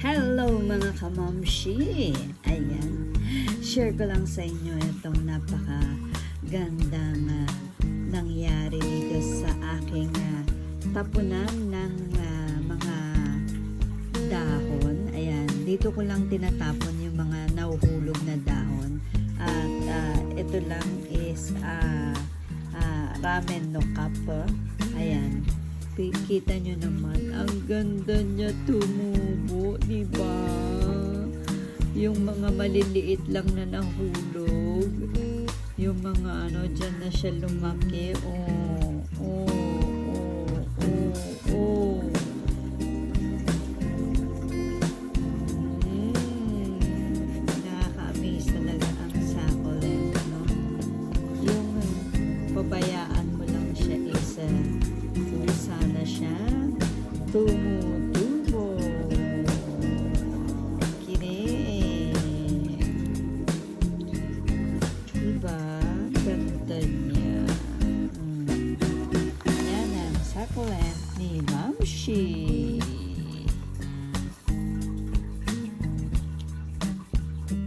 Hello mga kamamshi! Ayan, share ko lang sa inyo itong napaka-gandang nangyari dito sa aking tapunan ng mga dahon. Ayan, dito ko lang tinatapon yung mga nahuhulog na dahon. At ito lang is ramen no cup. Ayan. Kita nyo naman, ang ganda niya tumubo, diba? Yung mga maliliit lang na nahulog, yung mga dyan na siya lumaki. Nakaka-amaze talaga ang succulent, no? Yung pabayaan mo lang siya is sana siya tumutubo. Kinig. Diba? Ganda niya. Yan ang succulent ni Mamshi.